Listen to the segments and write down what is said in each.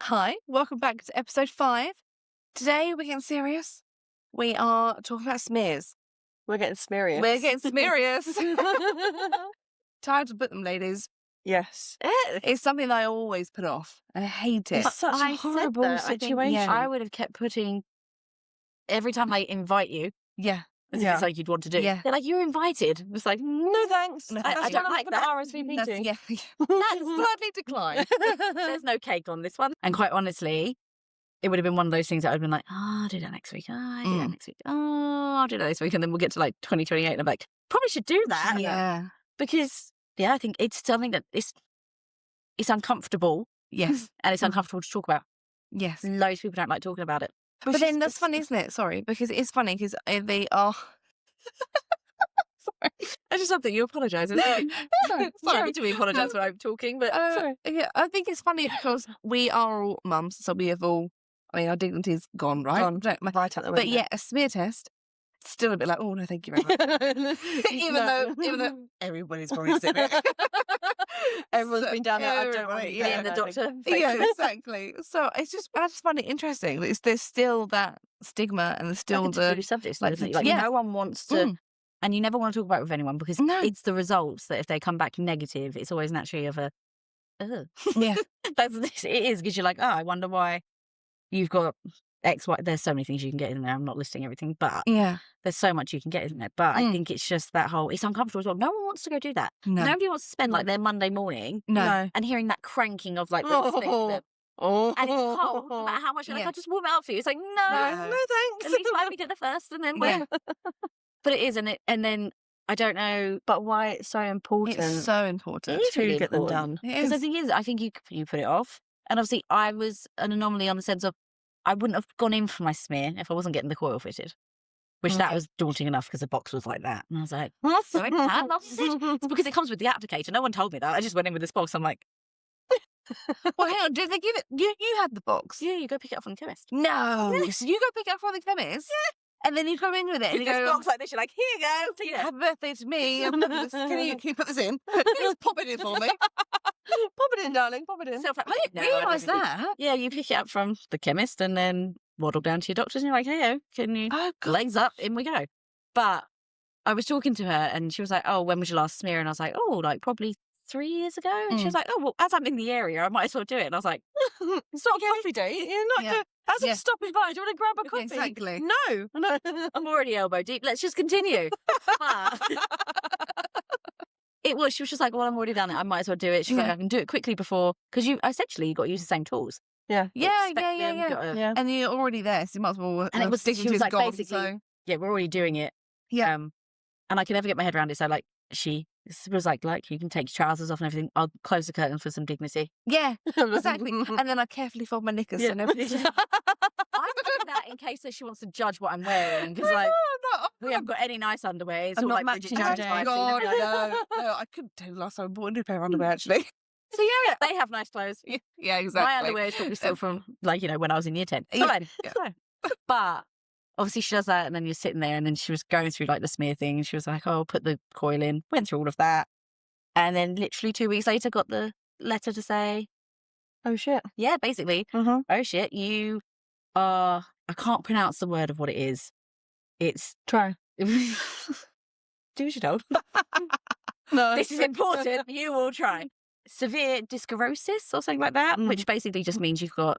Hi, welcome back to episode 5. Today we're getting serious. We are talking about smears. We're getting smearious. We're getting smearious. Time to put them, ladies. Yes. It's something that I always put off. And I hate it. It's such a horrible situation. yeah. I would have kept putting every time I invite you, Yeah. as if it's like you'd want to do. Yeah. They're like, you're invited. It's like, No thanks. No, I don't like that. RSVP That's, to. yeah. That's slightly declined. there's no cake on this one. And quite honestly, it would have been one of those things that I'd been like, I'll do that next week. I'll do that next week. I'll do that this week. And then we'll get to like 2028 and I'm like, probably should do that. Yeah. Because, I think it's something that it's uncomfortable. Yes. And it's uncomfortable to talk about. Yes. Loads of people don't like talking about it. But then that's funny, isn't it? Sorry, because it's funny because they are. Sorry, I just love that you apologise. Sorry to be apologise when I'm talking, but yeah, I think it's funny because we are all mums, so we have all. I mean, our dignity's gone, right? Right at the But window. yeah, a smear test. Still a bit like, oh no, thank you very much. even though everybody's probably seen it. Everyone's been down there. I don't want everybody, to me yeah. and the doctor. Yeah, exactly. So I just find it interesting that there's still that stigma and there's still Like a taboo the subject, like, isn't it? Like yeah. no one wants to, and you never want to talk about it with anyone because No. it's the results that if they come back negative, it's always naturally of a, yeah. it is because you're like, I wonder why you've got X, Y. There's so many things you can get in there. I'm not listing everything, but Yeah. there's so much you can get in there. But I think it's just that whole, it's uncomfortable as well. No one wants to go do that. No. Nobody wants to spend like their Monday morning No. and hearing that cranking of like the and it's cold. No matter how much you're like, Yeah. I'll just warm it up for you. It's like, no, No. thanks. at least let me get there first and then Yeah. But it is, and then I don't know. But why it's so important It's so important. It is to really get them important. done. It Because the is. thing is, I think you put it off. And obviously, I was an anomaly on the sense of I wouldn't have gone in for my smear if I wasn't getting the coil fitted, which that was daunting enough because the box was like that. And I was like, so I can't lost it. It's because it comes with the applicator. No one told me that. I just went in with this box. I'm like, Well, hang on. Did they give it? You had the box. yeah, you go pick it up from the chemist. No. So you go pick it up from the chemist. And then you come in with it and you This go, box like this. You're like, here you go. Take it. happy birthday to me. Can you put this in? Can you just pop it in for me? Pop it in, darling. Pop it in. I I didn't realise that. Yeah, you pick it up from the chemist and then waddle down to your doctor's and you're like, hey, can you Oh, God. legs up, in we go. But I was talking to her and she was like, oh, when was your last smear? And I was like, oh, like probably 3 years ago. And she was like, oh, well, as I'm in the area, I might as well do it. And I was like, It's not a coffee date. You're not Yeah. good. As Yeah. I'm stopping by, do you want to grab a coffee? Exactly. No. I'm already elbow deep. Let's just continue. But it was, she was just like, well, I'm already done it. I might as well do it. She's like, Yeah. I can do it quickly before, because you got to use the same tools. Yeah. Yeah, Expect them, yeah. gotta- Yeah. And you're already there, so you might as well. And it was, she was like, gone, basically, so. yeah, we're already doing it. Yeah. And I could never get my head around it. So like, she was like, you can take your trousers off and everything. I'll close the curtain for some dignity. Yeah, exactly. And then I carefully fold my knickers Yeah. and everything. I'm doing that in case that she wants to judge what I'm wearing. Because like, we haven't got any nice underwear. It's I'm all not like Bridget matching Jones today. vibes. God, You know? no, I couldn't tell you last time I bought a new pair of underwear, actually. So yeah, they have nice clothes. Yeah, exactly. My underwear is probably still from like, when I was in year 10. Yeah, Fine. yeah. Fine. But obviously she does that and then you're sitting there and then she was going through like the smear thing and she was like, oh, put the coil in. Went through all of that. And then literally 2 weeks later got the letter to say, Oh, shit. yeah, basically, Mm-hmm. oh shit, you are, I can't pronounce the word of what it is. It's, Try. do as you're told. No. This is important. You will try. Severe dyscorosis or something like that, which basically just means you've got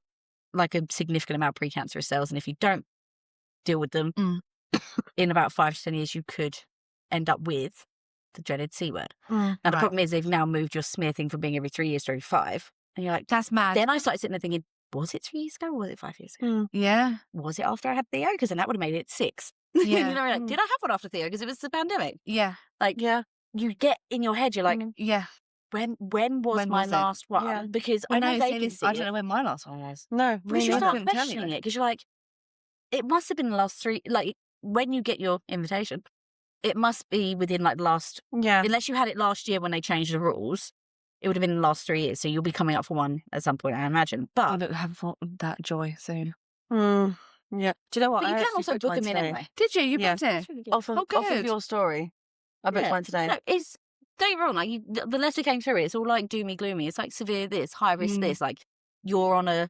like a significant amount of precancerous cells. And if you don't deal with them in about 5 to 10 years, you could end up with the dreaded C word. Now, the problem is they've now moved your smear thing from being every 3 years to every 5. And you're like, That's mad. then I started sitting there thinking, was it 3 years ago or was it 5 years ago? Yeah. Was it after I had Theo? Because then that would have made it 6. Yeah. You know, like, did I have one after Theo? Because it was the pandemic. Yeah. Like, Yeah. you get in your head, you're like, Yeah. when was When my was it? last one? Yeah. Because Well, I know no, they same can as- see I it. don't know when my last one was. No. But me you neither. start couldn't tell you questioning that. it because you're like, it must have been the last 3, like when you get your invitation, it must be within like the last, Yeah. unless you had it last year when they changed the rules, it would have been in the last 3 years. So you'll be coming up for one at some point, I imagine. I But don't have that joy soon. Yeah. Do you know what? you I can actually also booked book mine them in today. anyway. Did you? You Yeah. booked it? Off of good. your story. I booked Yeah. mine today. No, it's, don't get me wrong, like the letter came through, it's all like doomy gloomy. It's like severe this, high risk this, like you're on a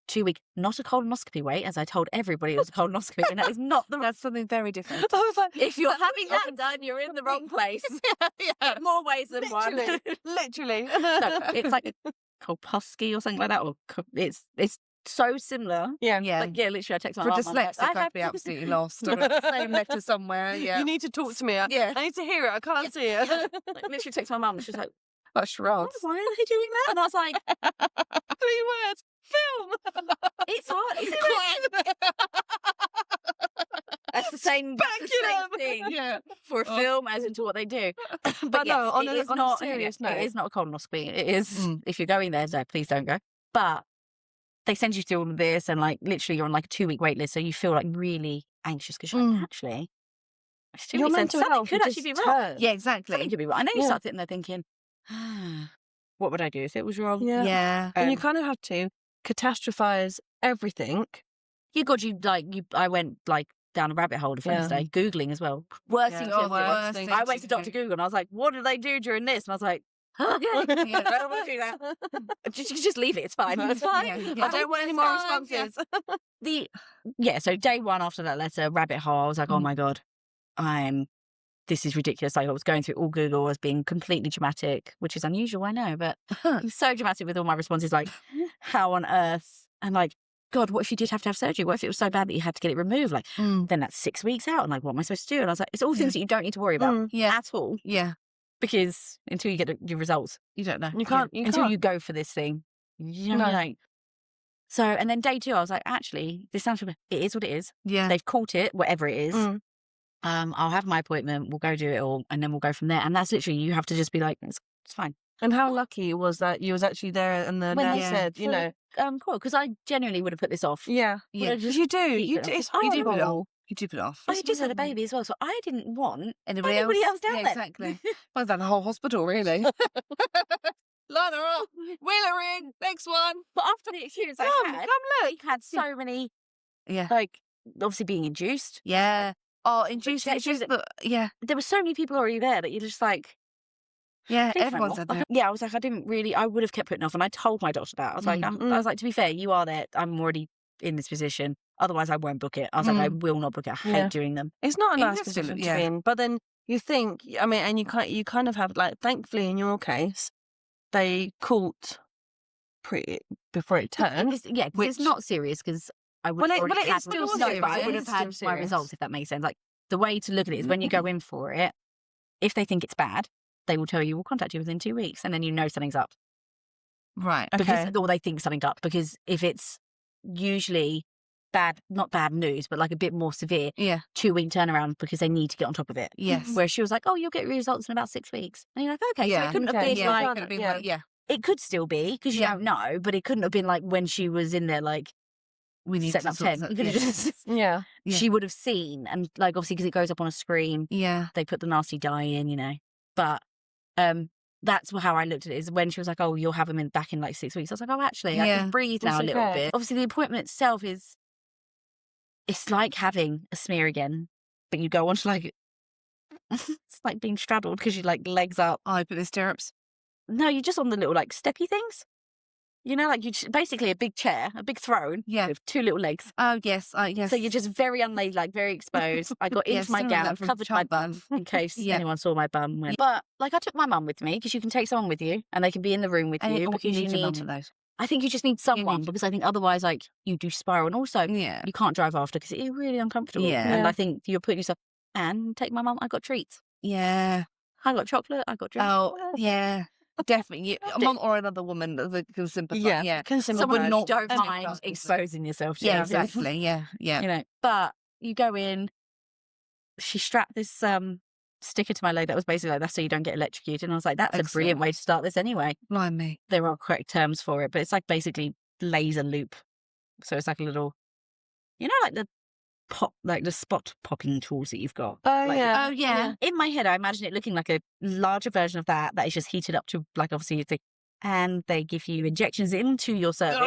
2-week, not a colonoscopy wait, as I told everybody it was a colonoscopy, and that is not the. That's something very different. I was like, If you're having that done, you're in the wrong place. Yeah. More ways than one. literally. No, it's like a colposcopy or something like that. Or it's so similar. Yeah. Yeah. Like, yeah, literally, I text my For mum. I'm like, dyslexic, I I'd have be this- absolutely lost. I'd have the same letter somewhere. Yeah. You need to talk to me. Yeah. I need to hear it. I can't see it. Like, literally text my mum. She's like, Like charades. why are they doing that? And I was like, 3 words. Film. it's hard. Is it quick? That's the same thing Yeah. for a film as into what they do. But yes, no, on it a- is on a not serious note. It is not a colonoscopy. It is Mm. if you're going there, no, please don't go. But they send you through all of this, and like literally, you're on like a 2-week wait list, so you feel like really anxious because you're like, actually, it's 2 Your weeks in, mental something health could actually be just wrong. turns. Yeah, Something exactly. could be wrong. I know you Yeah. start sitting there thinking, what would I do if it was wrong? Yeah. Yeah. And you Um, kind of have to catastrophize everything. I went like down a rabbit hole the first Yeah. day, Googling as well. Worst Yeah. thing Oh, to do. worst thing I to went to Dr. Google and I was like, what do they do during this? And I was like, Yeah. I don't want to do that. Just leave it. It's fine. It's fine. Yeah, yeah. I don't want any more fine, responses. So day one after that letter, rabbit hole, I was like, oh my God, this is ridiculous. Like I was going through all Google, I was being completely dramatic, which is unusual, I know, but I'm so dramatic with all my responses, like, how on earth? And like, God, what if you did have to have surgery? What if it was so bad that you had to get it removed? Like, Mm. then that's 6 weeks out. And like, what am I supposed to do? And I was like, it's all things that you don't need to worry about Yeah. at all, Yeah. because until you get your results, You don't know. You can't. until you go for this thing, you know, No. like. So, and then day 2, I was like, actually, this sounds, it is what it is. Yeah. They've caught it, whatever it is. Mm. I'll have my appointment. We'll go do it all, and then we'll go from there. And that's literally, you have to just be like, it's fine. And how lucky was that you was actually there and the When nurse they- said, you for- know, Cool, because I genuinely would have put this off. yeah. Yeah. Would have You do. keep You it do. off. It's You do put it horrible. off. You do put it off. I just had a baby as well, so I didn't want Anybody, anybody else down yeah, there. Exactly. Well, that the whole hospital, really. Line her up. Wheel her in. Next one. But after the experience I Come had, look. we had so many, Yeah. like, obviously being induced. Yeah. Oh, induced. Injections- Yeah. There were so many people already there that you're just like, Yeah. please Everyone's don't. had that. Yeah, I was like, I would have kept putting off, and I told my doctor that. I was like, I was like, to be fair, you are there. I'm already in this position. Otherwise, I won't book it. I was like, I will not book it. I hate Yeah. doing them. It's not a nice Interesting, position to yeah. be in. But then you think, I mean, and you kind of have, like, thankfully in your case, they caught before it turned. It's, yeah, 'cause it's which- not serious because I would Well, have it- already well, it had is still no, serious. but I It would is have had still my serious. results, if that makes sense. Like, the way to look at it is when you go in for it, if they think it's bad, they will tell you, we'll contact you within 2 weeks, and then you know something's up. Right. Because, or they think something's up, because if it's usually bad, not bad news, but like a bit more severe, Yeah. 2-week turnaround because they need to get on top of it. Yes. Where she was like, oh, you'll get your results in about 6 weeks. And you're like, okay, so Yeah. it couldn't Okay, have been Yeah. like, It could have been yeah. like, yeah. it could still be, because you Yeah. don't know, but it couldn't have been like when she was in there, like, We need setting to up sort 10. that- You could have yeah. just, Yeah. Yeah. she would have seen, and like, obviously, because it goes up on a screen, Yeah. they put the nasty dye in, you know. But that's how I looked at it, is when she was like, oh, you'll have them back in like 6 weeks. I was like, oh, actually, I Yeah. can breathe now It's a little okay. bit. Obviously, the appointment itself it's like having a smear again, but you go on to like, it's like being straddled because you like legs up. I put the stirrups. No, you're just on the little like steppy things. You know, like basically a big chair, a big throne Yeah. with 2 little legs. Oh, yes. Yes. So you're just very unladylike, very exposed. I got Yeah, into my similar to that gown, from covered my childbirth. bum in case Yeah. anyone saw my bum. But like, I took my mum with me because you can take someone with you and they can be in the room with And you because you need your mum need. for those. I think you just need someone need- because I think otherwise, like, you do spiral, and also Yeah. you can't drive after because it's really uncomfortable. Yeah. And Yeah. I think you're putting yourself. And take my mum. I got treats. Yeah. I got chocolate. I got drinks. Oh, yeah. Definitely. A Loved it. mum or another woman that can sympathise. Yeah. Yeah. Can Someone sympathise. you not don't anything mind else. exposing yourself to. Yeah, everything. exactly. Yeah. Yeah. You know, but you go in. She strapped this sticker to my leg that was basically like, that's so you don't get electrocuted. And I was like, that's a Excellent. brilliant way to start this anyway. Blimey. There are correct terms for it, but it's like basically laser loop. So it's like a little, you know, like the spot popping tools that you've got. Oh, Like, yeah. Oh, yeah. In my head, I imagine it looking like a larger version of that is just heated up to, like, obviously, and they give you injections into your cervix.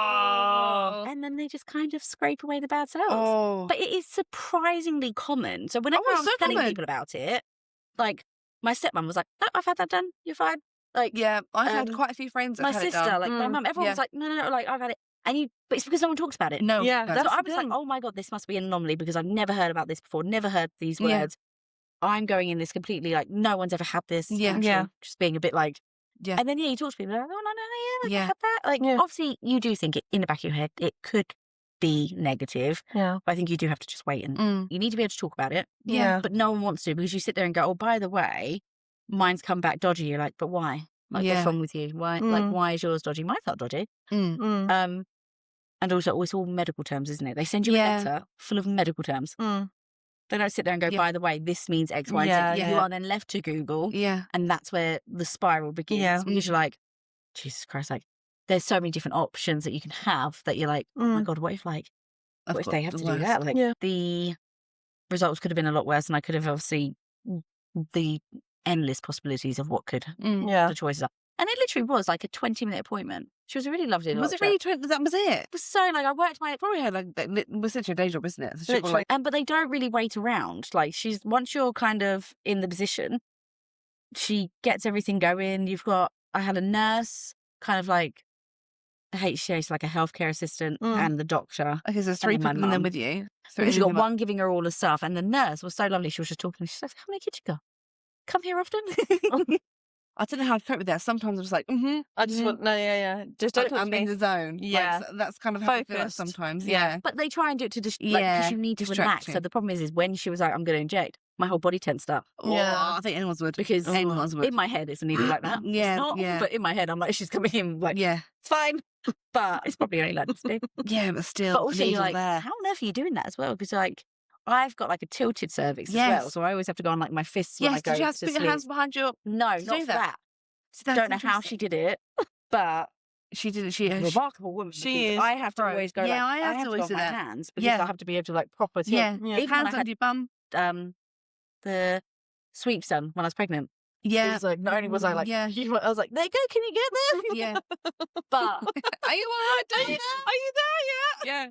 Oh. And then they just kind of scrape away the bad cells. Oh. But it is surprisingly common. So whenever Oh, I it's was so telling common. people about it, like, my stepmom was like, no, I've had that done. You're fine. Like, Yeah. I've had um, quite a few friends that my have had it sister, done. like, my Mm, mum, everyone yeah. was like, no, like, I've had it. but it's because no one talks about it. No. Yeah, no. So that's I the was like, thing. oh my God, this must be an anomaly because I've never heard about this before, never heard these Yeah. words. I'm going in this completely like, no one's ever had this. Yeah. Actually, Yeah. just being a bit like, Yeah. and then, you talk to people, they're like, oh, no, yeah, like, I Yeah. had that. Like, Yeah. obviously, you do think it in the back of your head, it could be negative. Yeah. But I think you do have to just wait and you need to be able to talk about it. Yeah. But no one wants to because you sit there and go, oh, by the way, mine's come back dodgy. You're like, but why? Like, what's wrong with you? Why? Like, why is yours dodgy? Mine's not dodgy. And also, it's all medical terms, isn't it? They send you a letter full of medical terms. They don't sit there and go, by the way, this means X, Y, and Z. You are then left to Google. Yeah. And that's where the spiral begins. Yeah. Because you're like, Jesus Christ, like, there's so many different options that you can have that you're like, oh my God, what if they have to do that? Like, the results could have been a lot worse, and I could have obviously the endless possibilities of what could the choices are. And it literally was like a 20-minute appointment. She was a really lovely Was doctor. it really? That was it. It was so like I worked my Probably had like it was such a day job, isn't it? So she was like, but they don't really wait around. Like once you're kind of in the position, she gets everything going. I had a nurse, kind of like a HCA, so like a healthcare assistant, and the doctor. okay, so there's 3 then my people in there mum. with you. Because you got one giving her all the stuff, and the nurse was so lovely. She was just talking to me. She said, "How many kids you got? Come here often." I don't know how to cope with that. Sometimes I'm just like, I just want just don't I'm in the zone. Yeah. Like, that's kind of how I feel like Focused. sometimes. Yeah. Yeah. But they try and do it to just because you need to relax. distraction. So the problem is when she was like, "I'm going to inject," my whole body tensed up Yeah. Oh, I think anyone's would. because anyone's would. in my head it's needed like that. Yeah, It's not, yeah. But in my head I'm like, she's coming in like, Yeah. it's fine, but it's probably only like this big. Yeah, but still. But also you're needle like, there. how on earth are you doing that as well? Because like I've got like a tilted cervix as well, Yes. so I always have to go on like my fists when I Yes, go did you have to to put your sleep. hands behind your... No, to not do for that? that. See, that's Don't know how she interesting. did it, but She did it. She remarkable woman. She because is I have to pro. always go. Yeah, like, I have to go always on do my that. hands because Yeah. I have to be able to like proper tilt. Yeah. Even when Hands I under your bum. had the sweeps done when I was pregnant. It Yeah. was like not only was I like, Yeah. I was like, there you go, can you get there? Yeah. But Are you all right? Are you there? Yeah.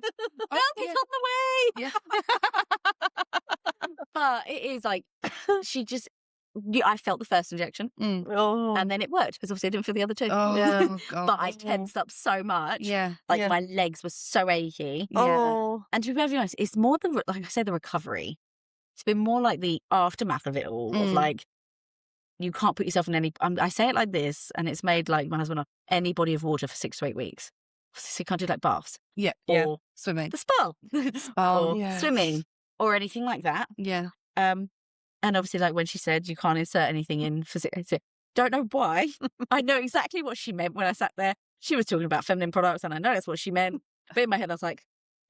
help, it's on the way. Yeah. But it is like she just. I felt the first injection, Oh. and then it worked because obviously I didn't feel the other two. Oh, Yeah. God. But I tensed up so much, Yeah. like Yeah. my legs were so achy. Yeah. Oh. And to be perfectly honest, it's more like I said, the recovery. It's been more like the aftermath of it all. Of like, you can't put yourself in any. I say it like this, and it's made like my husband any body of water for 6 to 8 weeks. So you can't do like baths Yeah. or Swimming. the spa, or yes. swimming, or anything like that. Yeah. And obviously, like when she said you can't insert anything in for don't know why. I know exactly what she meant when I sat there. She was talking about feminine products, and I know that's what she meant. But in my head, I was like,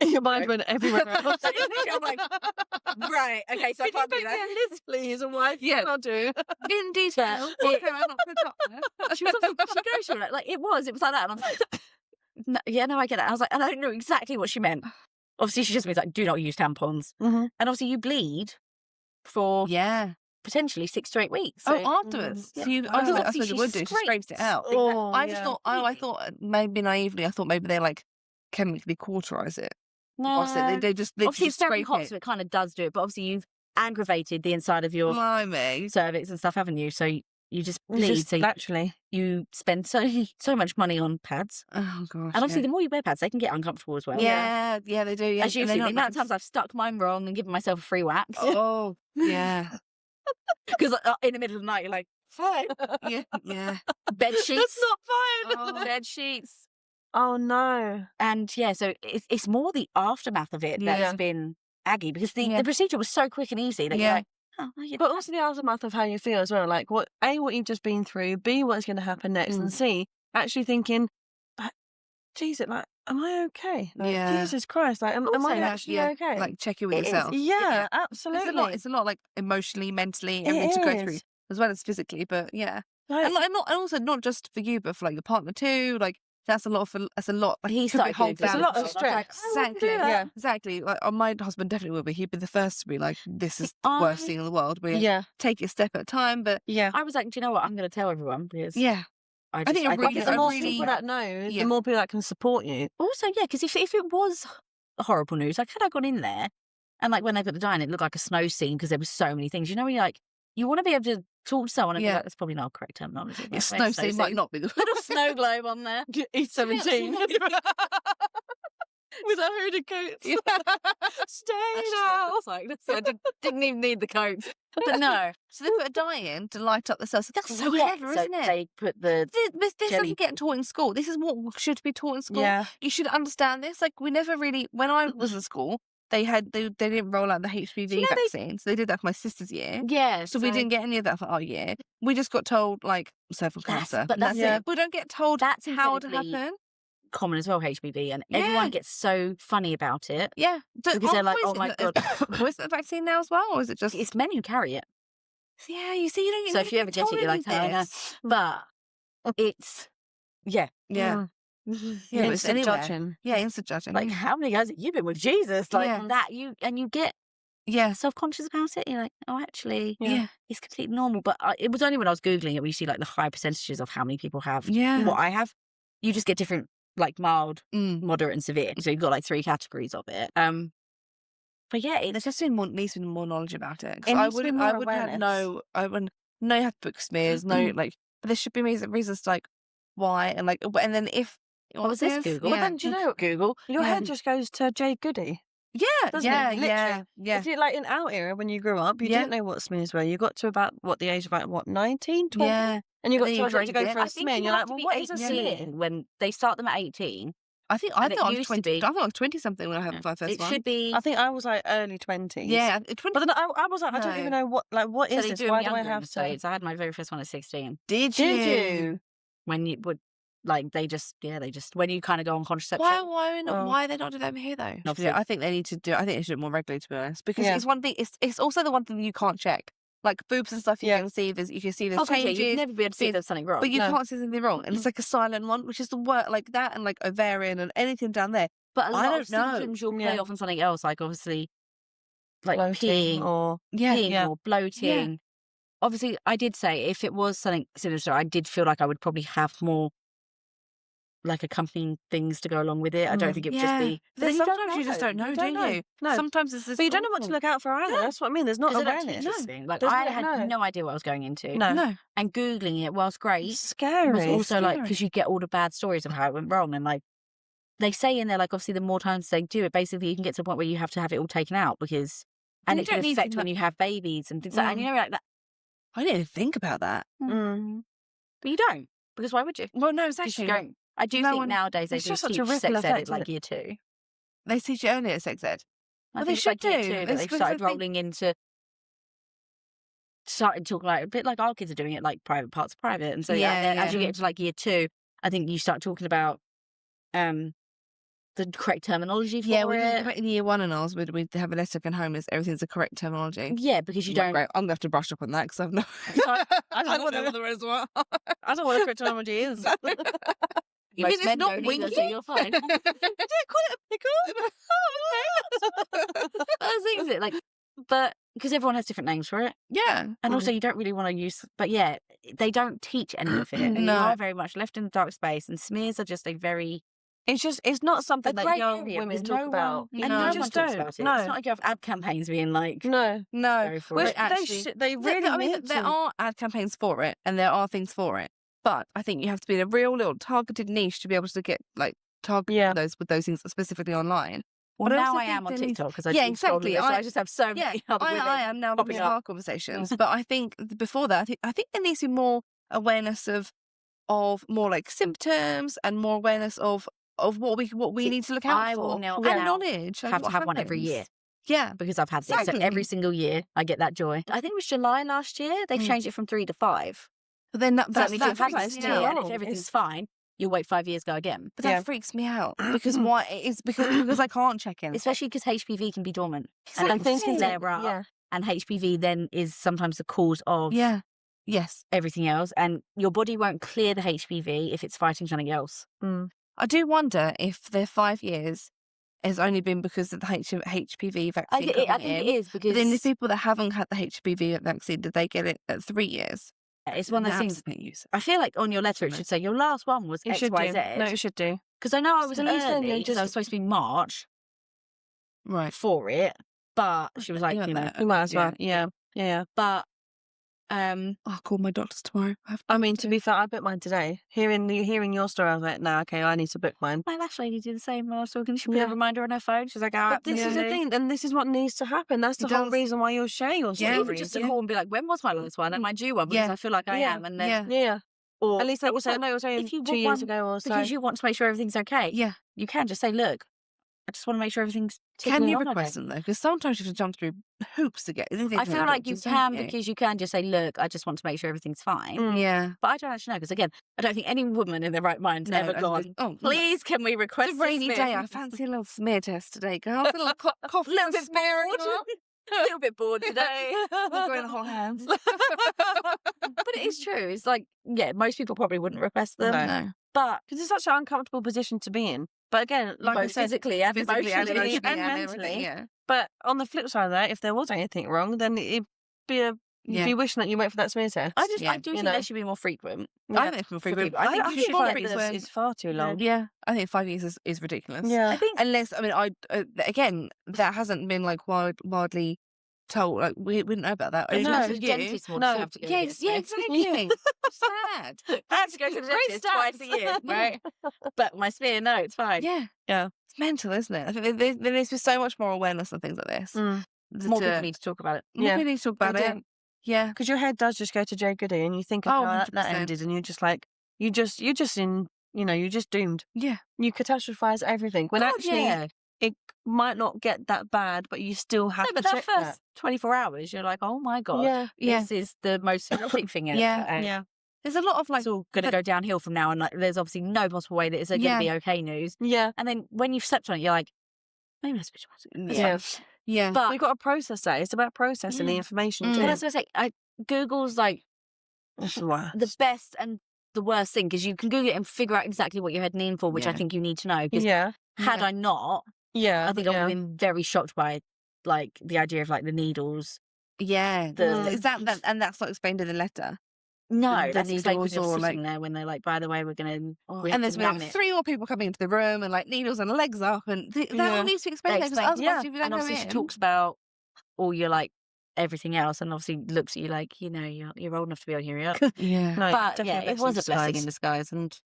Your mind went everywhere else. I'm like, right, okay, so I can't do that. This, please, and why? Yeah. I'll do. In detail. It- Okay, I'm not gonna talk now. She was obviously she goes through it. Like it was like that. And I was like, no, I get it. I was like, and I don't know exactly what she meant. Obviously, she just means like, do not use tampons. Mm-hmm. And obviously, you bleed for Yeah. potentially 6 to 8 weeks. So, Oh, afterwards. yeah. So you, Because I obviously suppose she it would do. She scrapes- scrapes it out. Oh, I just thought, I thought maybe naively, I thought maybe they like chemically cauterize it. no. Whilst they just literally Obviously, it's very scrape hot, it. so it kind of does do it. But obviously, you've aggravated the inside of your Blimey. cervix and stuff, haven't you? So you just It's bleed. just So naturally. you spend so much money on pads. Oh gosh. And obviously, the more you wear pads, they can get uncomfortable as well. yeah, they do. Yeah. As you've And they're seen, the not amount of nice. times I've stuck mine wrong and given myself a free wax. Oh, yeah. Because in the middle of the night, you're like, fine. Yeah. Yeah. Bed sheets. That's not fine. Oh. Bed sheets. Oh no. And yeah, so it's more the aftermath of it that's Yeah. been aggy because the Yeah. procedure was so quick and easy that you're Yeah. like, oh, But also the aftermath of how you feel as well. Like what you've just been through, B, what's going to happen next, and C, actually thinking, but Jesus, like, am I okay? Like, Yeah. Jesus Christ, like, am Also, I yeah, actually okay? Like check in with It is. yourself. yeah, It's absolutely. a lot like emotionally, mentally, It everything to go through, is. as well as physically. But yeah, Like, and also not just for you, but for like your partner too. Like that's a lot. Like He could be started whole doing this it's a family lot of as well. I was like, stress. I wouldn't do Exactly. that. Yeah. Exactly. Like my husband definitely would be. He'd be the first to be like, "This is the I- worst thing in the world." But Yeah, take it a step at a time. But yeah. I was like, do you know what? I'm going to tell everyone because yeah, I think it really- Because the more really- people that know, Yeah. the more people that can support you. Also, yeah, because if it was horrible news, like had I gone in there and like when they got the dye in, it looked like a snow scene because there was so many things. You know, when you're like, you want to be able to talk to someone and be Yeah. like, that's probably not correct terminology. but It's wait, snow so scene might not be the little snow globe on there. E17 with a hooded coat. Stay That's now. just what it looks like. I didn't even need the coats. But no. So they put a dye in to light up the cells. That's so Yeah, clever, so isn't it? they put the This jelly- doesn't get taught in school. This is what should be taught in school. Yeah. You should understand this. Like, we never really, when I was in school, they didn't roll out the HPV you know vaccines. They did that for my sister's year. yeah. So we didn't get any of that for our year. We just got told, like, cervical That's- cancer. but and that's it. We don't get told That's how to incredibly happen. common as well, HPV, and Yeah. everyone gets so funny about it. Yeah. Because they're like, oh my God. Was it a vaccine now as well? Or is it just... It's men who carry it. Yeah, you see, you don't So if you ever get it, you're like, oh, no. this. But it's Yeah. Yeah, Yeah, but it's instant anywhere. judging. Yeah, instant judging. like, how many guys have you been with Jesus? Like Yeah. that, you get yeah. self-conscious about it. You're like, oh, actually, Yeah. it's completely normal. But it was only when I was Googling it where you see like the high percentages of how many people have Yeah. what I have. You just get different, like mild, Mm. moderate, and severe. So you've got like 3 categories of it. But yeah, There's just been needs to be more knowledge about it. 'Cause It I needs to be wouldn't. more I wouldn't have awareness. I wouldn't know you have to book smears. No, like, but there should be reasons like why and like, and then if what was this? smears? Google. But Yeah. then, do you know, Google. your Yeah. head just goes to Jade Goody. Yeah, doesn't it? yeah, Literally. yeah. If you're like in our era when you grew up, you Yeah. didn't know what smears were. You got to about the age of like 19, 20? Yeah. And you got And then you told you had to drained go it. for I a think smear, and you you're have like, to well, be what is a 18 smear? when they start them at 18. I think And it I was used to 20. be- I think I was 20 something when I had my first It one. should be. I think I was like early 20s. Yeah, 20. But then I was like, I don't even know what What So is they this? do 'em Why do I younger in have the to? States. I had my very first one at 16. Did Did you? When you would, like, they just, when you kind of go on contraception. Why not? Oh. Why are they not doing that here though? Obviously- Yeah, I think they need to do. I think they should do it more regularly, to be honest, because Yeah. it's one thing. It's also the one thing you can't check, like boobs and stuff. You Yeah. can see there's Oh, God, yeah, changes, you'd never be able to see if bits, there's something wrong. but you No. can't see anything wrong, and it's like a silent one, which is the word like that, and like ovarian and anything down there. But a I lot of don't know. symptoms you'll play Yeah. off on something else, like obviously, like Bloating peeing, or Yeah, or bloating. Obviously, I did say if it was something sinister, I did feel like I would probably have more like accompanying things to go along with it. I don't think it would just be. But then you don't sometimes you just don't know, do you? No. Sometimes it's this. But you don't know what to look out for either. No. That's what I mean. There's not 'Cause they don't awareness. teach us things. Like There's I no- had no. no idea what I was going into. No. No. And Googling it, whilst great, It's scary. was also like scary. because you get all the bad stories of how it went wrong, and like they say in there, like obviously the more times they do it, basically you can get to a point where you have to have it all taken out because, and you it can don't need to affect when know- you have babies and things like that. And you know, like that, I didn't even think about that. Mm. but you don't because why would you? Well, no, 'Cause you exactly. don't. I do no think one- nowadays they it's do just such a teach ripple sex ed effect, at isn't like it? year 2. They teach you early at sex ed. I Well, think they it's should like year do. 2 that It's they've because I started think- rolling into. Started talking like a bit like our kids are doing it, like private parts of private, and so Yeah, then as yeah. you get into like year 2, I think you start talking about the correct terminology for Yeah, it. in year 1 and ours, we'd have a letter going home as everything's the correct terminology. Yeah, because you Well, don't. great. I'm gonna have to brush up on that because I've no. I don't know know. what the words were. I don't know what a cryptonomy is. You mean Most it's men not don't either, winky? so you're fine. Did I call it a pickle? That's the thing, is it? Like, but because everyone has different names for it, Yeah. and also you don't really want to use. But yeah, they don't teach any of it. You No. are very much left in the dark space, and smears are just a very It's not something a that grey young area, women because talk no about. one, You and know, no you one just talks don't. about it. No. It's not like you have ad campaigns being like, No. No. go for Which it. actually, they really I mean, need there to. are ad campaigns for it, and there are things for it. But I think you have to be in a real little targeted niche to be able to get like target Yeah. those with those things specifically online. Well, But I now also I think am on there needs- TikTok because I Yeah, keep scrolling exactly. it, so I just have so Yeah, many other women. I am now popping these up. hard conversations. But I think before that, I think there needs to be more awareness of more like symptoms and more awareness of what we See, need to look out I for. will now And knowledge. of have to what have one every happens. year Yeah. because I've had this. So Exactly. every single year I get that joy. I think it was July last year. They've Mm. changed it from 3 to 5. But then So that that means you've had freaks this me year, out. and if everything's fine, you'll wait 5 years, go again. But that Yeah. freaks me out because why? It's because I can't check in. Especially because HPV can be dormant. Exactly. And it can flare up. Yeah. And HPV then is sometimes the cause of Yeah. Yes. everything else. And your body won't clear the HPV if it's fighting something else. Mm. I do wonder if their 5 years has only been because of the HPV vaccine I think coming it in. is But because then the people that haven't had the HPV vaccine, did they get it at 3 years? it's one of those things. Absolutely useless. I feel like on your letter it Isn't it? should say your last one was It should do. XYZ. No, it should do. Because I know I was So at least then early, you're 'cause I was just- supposed to be March Right. for it, but she was like, Yeah, you know, that- You might as yeah. well. Yeah. Yeah. but I'll call my doctors tomorrow. I mean, to be fair, I booked mine today. Hearing your story, I was like, nah, okay, I need to book mine. My lash lady did the same when I was talking. She put a reminder on her phone. She's like, But this is the thing, and this is what needs to happen. That's the whole reason why you'll share your story. Even just to call and be like, when was my last one? Am I due one? Because I feel like I am. And then, Or at least they will say, no, it was only if you 2 want years one ago or so. because you want to make sure everything's okay. Yeah. You can just say, look, I just want to make sure everything's Can you ticking along request them though? Because sometimes you have to jump through hoops to get. I feel like you can because you can just say, look, I just want to make sure everything's fine. Yeah. But I don't actually know because, again, I don't think any woman in their right mind's ever gone, please, can we request It's a rainy smear? day. I fancy a little smear test today, girls. A little cough, a little bit smearing. A little bit bored today. We'll go in the whole hands. But it is true. It's like, most people probably wouldn't request them. No. But because it's such an uncomfortable position to be in. But again, like I both said, physically and Physically and emotionally. emotionally and and mentally. everything, yeah. But on the flip side of that, if there was anything wrong, then it'd be you'd be wishing that you went for that smear test. I do think they should be more frequent. I think it's more frequent. I think you should five be years frequent. is far too long. Yeah, I think 5 years is ridiculous. Yeah. I think Unless, I mean, again, that hasn't been like wildly told. Like we wouldn't know about that. it's Only not to the you. dentist would No. have to go Yeah, get it exactly. Sad. I have to go to the Great dentist stats. twice a year, right? But my smear, no, it's fine. Yeah. Yeah. It's mental, isn't it? I think there needs to be so much more awareness on things like this. More people need to talk about it. More people need to talk about They it. do. Yeah. Because your head does just go to Joe Goody, and you think of Oh, how that 100%. ended, and you're just like, you're just in, you're just doomed. Yeah. You catastrophize everything when God, actually yeah. it might not get that bad, but you still have No, to but that check first 24 hours, you're like, oh my God, Yeah. this is the most horrific thing ever. Yeah. And Yeah. There's a lot of like it's all going to go downhill from now. And like, there's obviously no possible way that it's going to be okay news. Yeah. And then when you've slept on it, you're like, maybe that's a bit traumatic. Yeah. Yeah. But We've got to process that. It's about processing the information Mm. too. well, that's what I say. Google's like That's the worst. the best and the worst thing because you can Google it and figure out exactly what you're heading in for, which I Yeah. think you need to know. Because Yeah. had I not, Yeah. I think I would have been very shocked by like the idea of like the needles. Yeah. The- Is that and that's not explained in the letter. No, The that's explained when needles you're or, sitting like- there when they're like, by the way, we're going to And there's been like 3 more people coming into the room and like needles and legs up and that Yeah. all needs to be explained. They Because explain- otherwise, yeah. if you don't and go obviously she in, talks about all your like everything else and obviously looks at you like, you're old enough to be on here. yeah. No, But definitely yeah, it was a blessing in disguise. disguise. And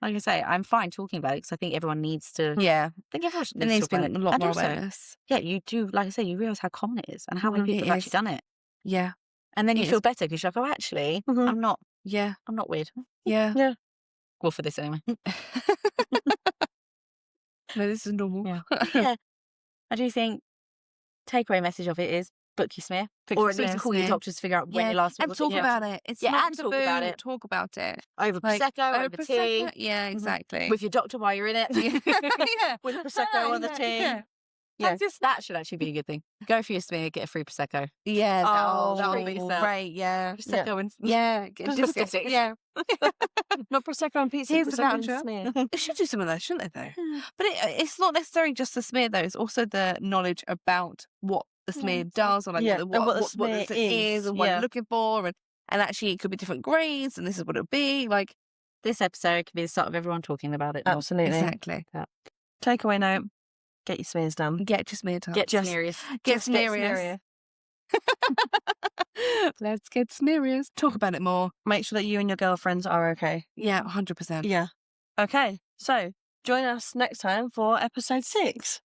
like I say, I'm fine talking about it because I think everyone needs to. Yeah. I think everyone There needs to be a talk about it. lot And more also, awareness. yeah, you do, like I say, you realise how common it is and how many Mhm. people It have is. actually done it. Yeah. And then you It feel is. better because you're like, oh, actually, Mhm. I'm not Yeah. weird. Yeah. Yeah. Well, for this anyway. No, this is normal. Yeah. Yeah. I do think takeaway message of it is book your smear. Or at least call your doctors to figure out when Yeah. your last one And was. talk Yeah. about it. It's Yeah, not and talk about taboo. it. Talk about it. Over Like, Prosecco, over tea. Prosecco. Yeah, exactly. With your doctor while you're in it. yeah. With Prosecco on the tea. Yeah. Yeah. That should actually be a good thing. Go for your smear, get a free Prosecco. Yeah. Oh, that would treat be yourself. great. Yeah. Prosecco and Yeah. Just Just, sticks. yeah. Not Prosecco and pizza. Here's the Prosecco and voucher. smear. They should do some of those, shouldn't they, though? But it's not necessarily just the smear, though. It's also the knowledge about what the smear does or like Yeah, what, and what the what smear is, and what yeah. you're looking for. And actually, it could be different grades, and this is what it'll be. Like, this episode could be the start of everyone talking about it. more. Absolutely. exactly. Takeaway note: get your smears done. Get your smear done. Get Just- Smearious. Get Just get Smearious. Let's get Smearious. Talk about it more. Make sure that you and your girlfriends are okay. Yeah, 100%. Yeah. Okay. So join us next time for episode 6.